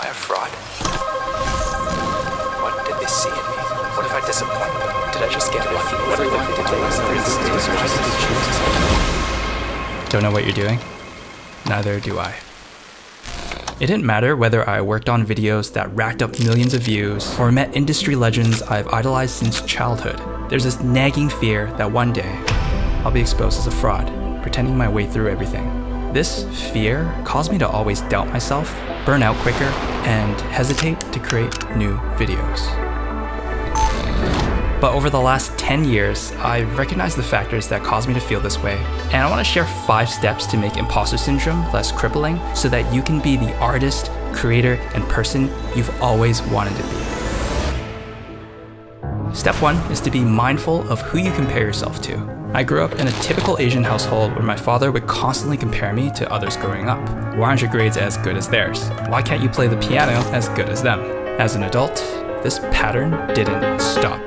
a fraud? What did they see in me? What if I disappointed them? Did I just get lucky? What if they did Don't know what you're doing? Neither do I. It didn't matter whether I worked on videos that racked up millions of views or met industry legends I've idolized since childhood. There's this nagging fear that one day I'll be exposed as a fraud, pretending my way through everything. This fear caused me to always doubt myself, burn out quicker, and hesitate to create new videos. But over the last 10 years, I've recognized the factors that caused me to feel this way, and I want to share 5 steps to make imposter syndrome less crippling so that you can be the artist, creator, and person you've always wanted to be. Step 1 is to be mindful of who you compare yourself to. I grew up in a typical Asian household where my father would constantly compare me to others growing up. Why aren't your grades as good as theirs? Why can't you play the piano as good as them? As an adult, this pattern didn't stop.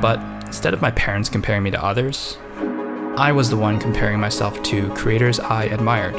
But instead of my parents comparing me to others, I was the one comparing myself to creators I admired.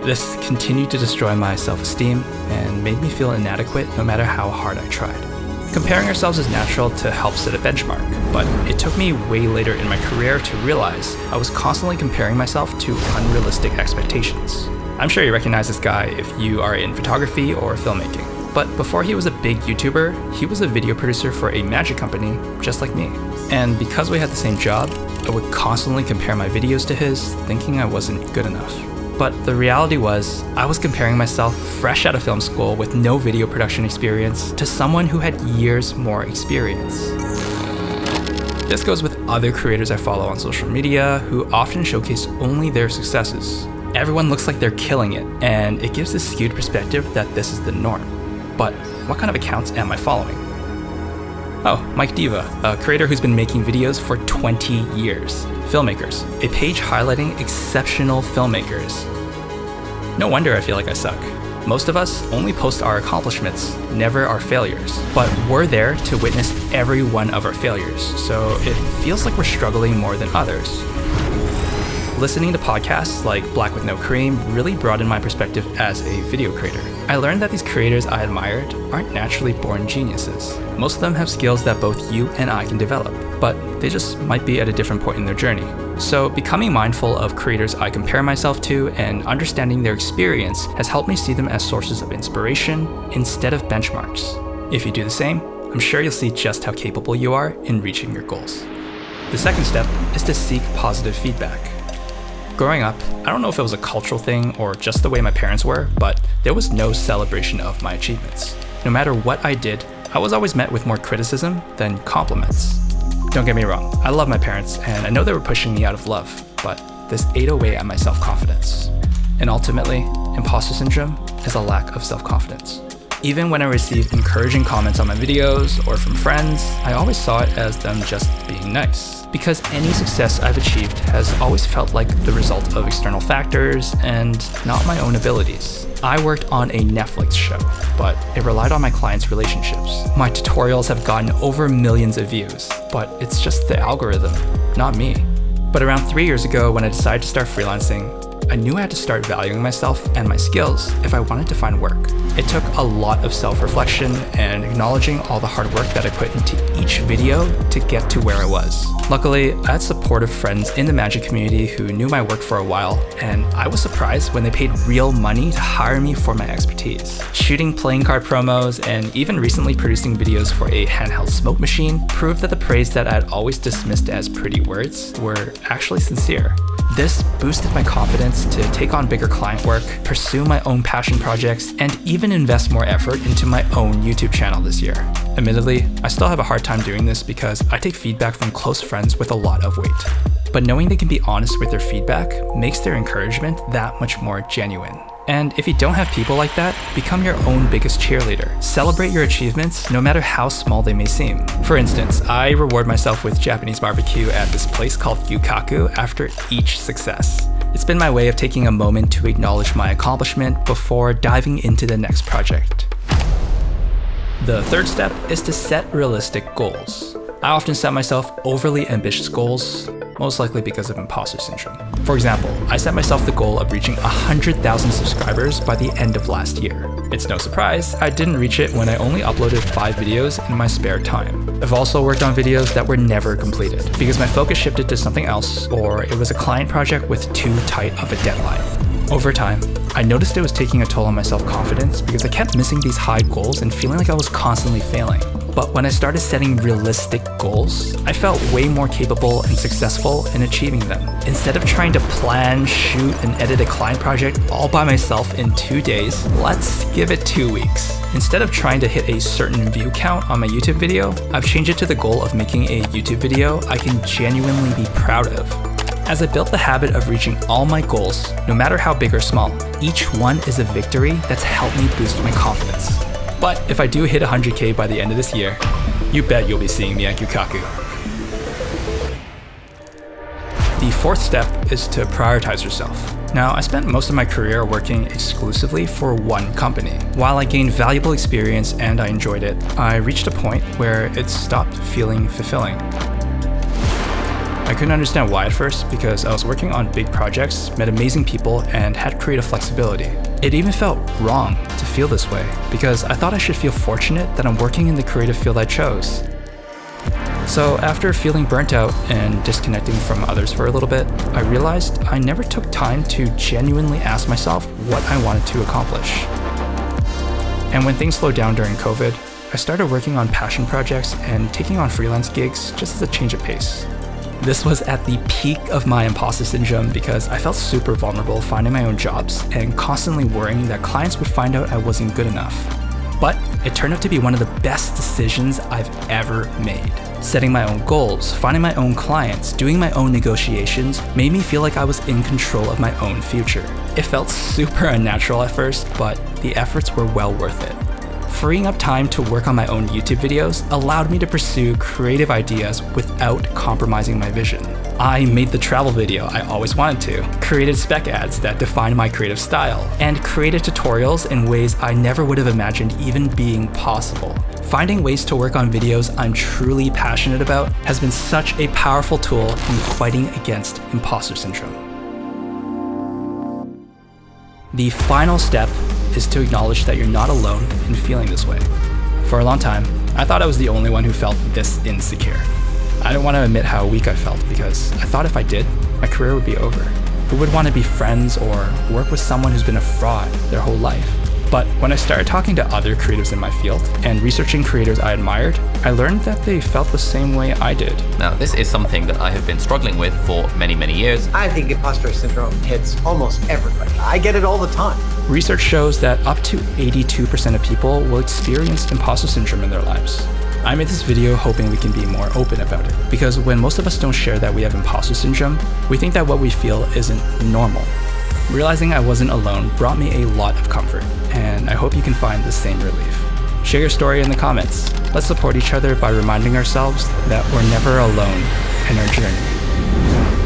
This continued to destroy my self-esteem and made me feel inadequate no matter how hard I tried. Comparing ourselves is natural to help set a benchmark, but it took me way later in my career to realize I was constantly comparing myself to unrealistic expectations. I'm sure you recognize this guy if you are in photography or filmmaking. But before he was a big YouTuber, he was a video producer for a magic company just like me. And because we had the same job, I would constantly compare my videos to his, thinking I wasn't good enough. But the reality was, I was comparing myself fresh out of film school with no video production experience to someone who had years more experience. This goes with other creators I follow on social media who often showcase only their successes. Everyone looks like they're killing it, and it gives this skewed perspective that this is the norm. But what kind of accounts am I following? Oh, Mike Diva, a creator who's been making videos for 20 years. Filmmakers, a page highlighting exceptional filmmakers. No wonder I feel like I suck. Most of us only post our accomplishments, never our failures. But we're there to witness every one of our failures, so it feels like we're struggling more than others. Listening to podcasts like Black with No Cream really broadened my perspective as a video creator. I learned that these creators I admired aren't naturally born geniuses. Most of them have skills that both you and I can develop, but they just might be at a different point in their journey. So becoming mindful of creators I compare myself to and understanding their experience has helped me see them as sources of inspiration instead of benchmarks. If you do the same, I'm sure you'll see just how capable you are in reaching your goals. The second step is to seek positive feedback. Growing up, I don't know if it was a cultural thing or just the way my parents were, but there was no celebration of my achievements. No matter what I did, I was always met with more criticism than compliments. Don't get me wrong, I love my parents and I know they were pushing me out of love, but this ate away at my self-confidence. And ultimately, imposter syndrome is a lack of self-confidence. Even when I received encouraging comments on my videos or from friends, I always saw it as them just being nice. Because any success I've achieved has always felt like the result of external factors and not my own abilities. I worked on a Netflix show, but it relied on my clients' relationships. My tutorials have gotten over millions of views, but it's just the algorithm, not me. But around 3 years ago, when I decided to start freelancing, I knew I had to start valuing myself and my skills if I wanted to find work. It took a lot of self-reflection and acknowledging all the hard work that I put into each video to get to where I was. Luckily, I had supportive friends in the magic community who knew my work for a while, and I was surprised when they paid real money to hire me for my expertise. Shooting playing card promos and even recently producing videos for a handheld smoke machine proved that the praise that I had always dismissed as pretty words were actually sincere. This boosted my confidence to take on bigger client work, pursue my own passion projects, and even invest more effort into my own YouTube channel this year. Admittedly, I still have a hard time doing this because I take feedback from close friends with a lot of weight. But knowing they can be honest with their feedback makes their encouragement that much more genuine. And if you don't have people like that, become your own biggest cheerleader. Celebrate your achievements, no matter how small they may seem. For instance, I reward myself with Japanese barbecue at this place called Yukaku after each success. It's been my way of taking a moment to acknowledge my accomplishment before diving into the next project. The third step is to set realistic goals. I often set myself overly ambitious goals, most likely because of imposter syndrome. For example, I set myself the goal of reaching 100,000 subscribers by the end of last year. It's no surprise, I didn't reach it when I only uploaded 5 videos in my spare time. I've also worked on videos that were never completed because my focus shifted to something else, or it was a client project with too tight of a deadline. Over time, I noticed it was taking a toll on my self-confidence because I kept missing these high goals and feeling like I was constantly failing. But when I started setting realistic goals, I felt way more capable and successful in achieving them. Instead of trying to plan, shoot, and edit a client project all by myself in 2 days, let's give it 2 weeks. Instead of trying to hit a certain view count on my YouTube video, I've changed it to the goal of making a YouTube video I can genuinely be proud of. As I built the habit of reaching all my goals, no matter how big or small, each one is a victory that's helped me boost my confidence. But if I do hit 100K by the end of this year, you bet you'll be seeing me at Yukaku. The fourth step is to prioritize yourself. Now, I spent most of my career working exclusively for one company. While I gained valuable experience and I enjoyed it, I reached a point where it stopped feeling fulfilling. I couldn't understand why at first because I was working on big projects, met amazing people, and had creative flexibility. It even felt wrong to feel this way because I thought I should feel fortunate that I'm working in the creative field I chose. So after feeling burnt out and disconnecting from others for a little bit, I realized I never took time to genuinely ask myself what I wanted to accomplish. And when things slowed down during COVID, I started working on passion projects and taking on freelance gigs just as a change of pace. This was at the peak of my imposter syndrome because I felt super vulnerable finding my own jobs and constantly worrying that clients would find out I wasn't good enough. But it turned out to be one of the best decisions I've ever made. Setting my own goals, finding my own clients, doing my own negotiations made me feel like I was in control of my own future. It felt super unnatural at first, but the efforts were well worth it. Freeing up time to work on my own YouTube videos allowed me to pursue creative ideas without compromising my vision. I made the travel video I always wanted to, created spec ads that defined my creative style, and created tutorials in ways I never would have imagined even being possible. Finding ways to work on videos I'm truly passionate about has been such a powerful tool in fighting against imposter syndrome. The final step is to acknowledge that you're not alone in feeling this way. For a long time, I thought I was the only one who felt this insecure. I didn't want to admit how weak I felt because I thought if I did, my career would be over. Who would want to be friends or work with someone who's been a fraud their whole life? But when I started talking to other creatives in my field and researching creators I admired, I learned that they felt the same way I did. Now, this is something that I have been struggling with for many, many years. I think imposter syndrome hits almost everybody. I get it all the time. Research shows that up to 82% of people will experience imposter syndrome in their lives. I made this video hoping we can be more open about it, because when most of us don't share that we have imposter syndrome, we think that what we feel isn't normal. Realizing I wasn't alone brought me a lot of comfort, and I hope you can find the same relief. Share your story in the comments. Let's support each other by reminding ourselves that we're never alone in our journey.